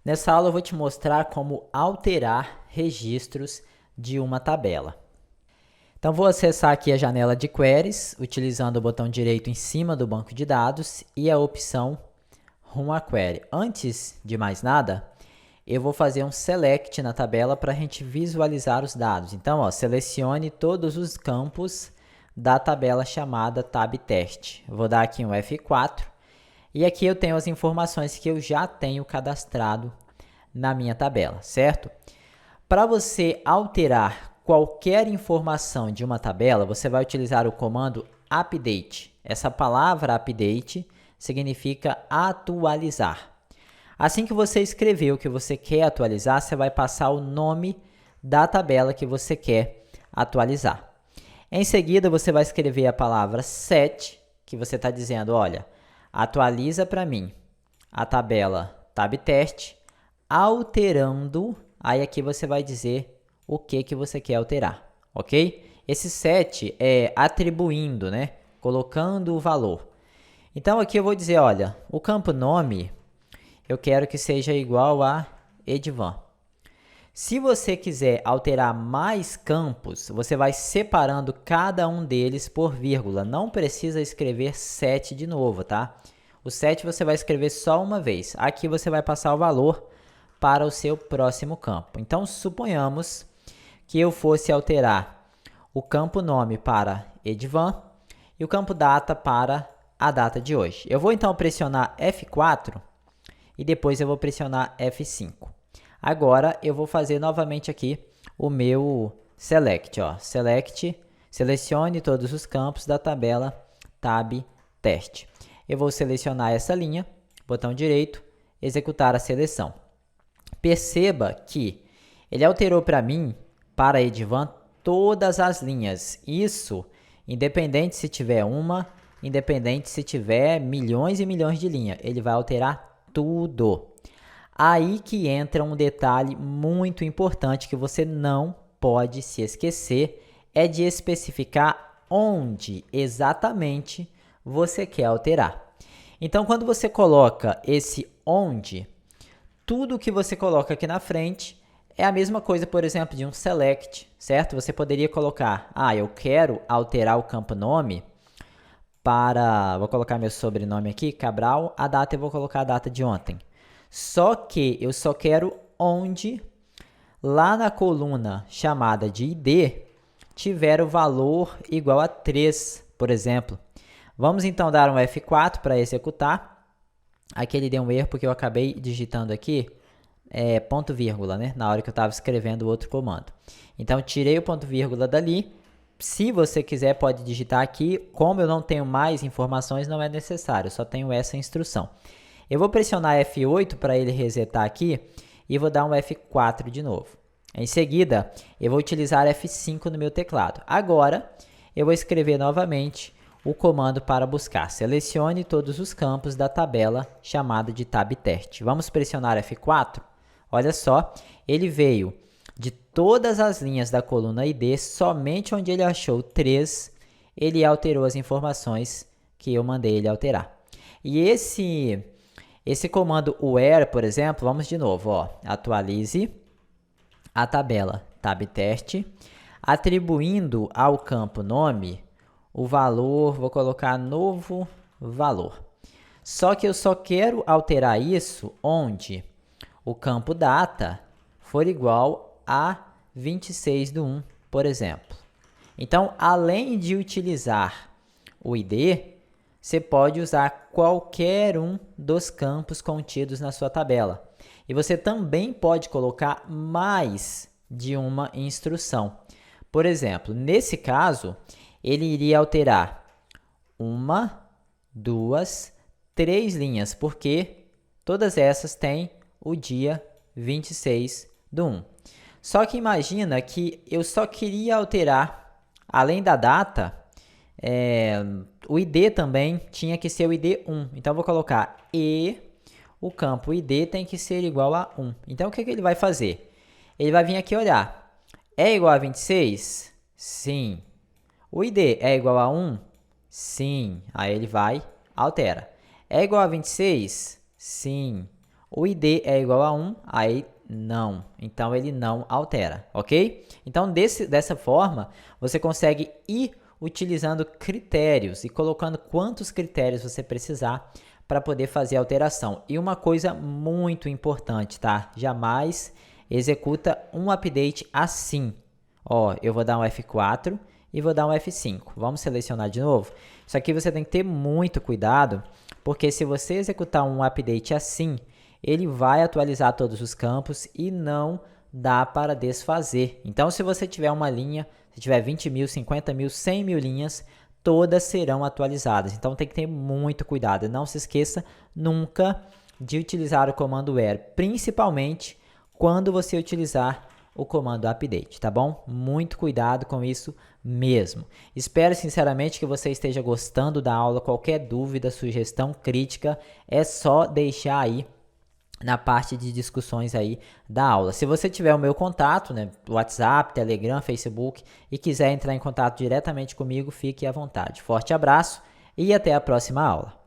Nessa aula eu vou te mostrar como alterar registros de uma tabela. Então vou acessar aqui a janela de queries, utilizando o botão direito em cima do banco de dados e a opção Rumo a Query. Antes de mais nada, eu vou fazer um select na tabela para a gente visualizar os dados. Então, selecione todos os campos da tabela chamada Tab Teste. Eu vou dar aqui um F4 e aqui eu tenho as informações que eu já tenho cadastrado na minha tabela, certo? Para você alterar qualquer informação de uma tabela, você vai utilizar o comando update. Essa palavra update significa atualizar. Assim que você escrever o que você quer atualizar, você vai passar o nome da tabela que você quer atualizar. Em seguida, você vai escrever a palavra set, que você está dizendo, olha, atualiza para mim a tabela Tab Teste, alterando, aí aqui você vai dizer o que você quer alterar, ok? Esse set é atribuindo, né? Colocando o valor. Então aqui eu vou dizer, olha, o campo nome eu quero que seja igual a Edvan. Se você quiser alterar mais campos, você vai separando cada um deles por vírgula. Não precisa escrever 7 de novo, tá? O 7 você vai escrever só uma vez. Aqui você vai passar o valor para o seu próximo campo. Então, suponhamos que eu fosse alterar o campo nome para Edvan e o campo data para a data de hoje. Eu vou então pressionar F4 e depois eu vou pressionar F5. Agora eu vou fazer novamente aqui o meu select, selecione todos os campos da tabela Tab Teste. Eu vou selecionar essa linha, botão direito, executar a seleção. Perceba que ele alterou para mim, para Edvan, todas as linhas. Isso independente se tiver uma, independente se tiver milhões e milhões de linhas, ele vai alterar tudo. Aí que entra um detalhe muito importante que você não pode se esquecer, é de especificar onde exatamente você quer alterar. Então, quando você coloca esse onde, tudo que você coloca aqui na frente é a mesma coisa, por exemplo, de um select, certo? Você poderia colocar, eu quero alterar o campo nome para, vou colocar meu sobrenome aqui, Cabral, a data eu vou colocar a data de ontem. Só que eu só quero onde, lá na coluna chamada de ID, tiver o valor igual a 3, por exemplo. Vamos então dar um F4 para executar. Aqui ele deu um erro porque eu acabei digitando aqui ponto vírgula, né? Na hora que eu estava escrevendo o outro comando. Então, tirei o ponto vírgula dali. Se você quiser, pode digitar aqui. Como eu não tenho mais informações, não é necessário. Eu só tenho essa instrução. Eu vou pressionar F8 para ele resetar aqui e vou dar um F4 de novo. Em seguida, eu vou utilizar F5 no meu teclado. Agora, eu vou escrever novamente o comando para buscar. Selecione todos os campos da tabela chamada de Tab Teste. Vamos pressionar F4. Olha só, ele veio de todas as linhas da coluna ID, somente onde ele achou 3, ele alterou as informações que eu mandei ele alterar. E esse comando where, por exemplo, vamos de novo, atualize a tabela Tab Teste, atribuindo ao campo nome o valor, vou colocar novo valor. Só que eu só quero alterar isso onde o campo data for igual a 26/1, por exemplo. Então, além de utilizar o ID, você pode usar qualquer um dos campos contidos na sua tabela. E você também pode colocar mais de uma instrução. Por exemplo, nesse caso, ele iria alterar 1, 2, 3 linhas, porque todas essas têm o dia 26/1. Só que imagina que eu só queria alterar, além da data, o ID também tinha que ser o ID 1. Então, eu vou colocar e o campo ID tem que ser igual a 1. Então, o que ele vai fazer? Ele vai vir aqui olhar. É igual a 26? Sim. O ID é igual a 1? Sim. Aí ele vai, altera. É igual a 26? Sim. o ID é igual a 1, aí não. Então, ele não altera, ok? Então, dessa forma, você consegue ir utilizando critérios e colocando quantos critérios você precisar para poder fazer a alteração. E uma coisa muito importante, tá? Jamais executa um update assim. Ó, eu vou dar um F4 e vou dar um F5. Vamos selecionar de novo? Isso aqui você tem que ter muito cuidado, porque se você executar um update assim, ele vai atualizar todos os campos e não dá para desfazer. Então, se você tiver uma linha, se tiver 20 mil, 50 mil, 100 mil linhas, todas serão atualizadas. Então, tem que ter muito cuidado. Não se esqueça nunca de utilizar o comando where, principalmente quando você utilizar o comando update, tá bom? Muito cuidado com isso mesmo. Espero sinceramente que você esteja gostando da aula. Qualquer dúvida, sugestão, crítica, é só deixar aí na parte de discussões aí da aula. Se você tiver o meu contato, né, WhatsApp, Telegram, Facebook, e quiser entrar em contato diretamente comigo, fique à vontade. Forte abraço e até a próxima aula.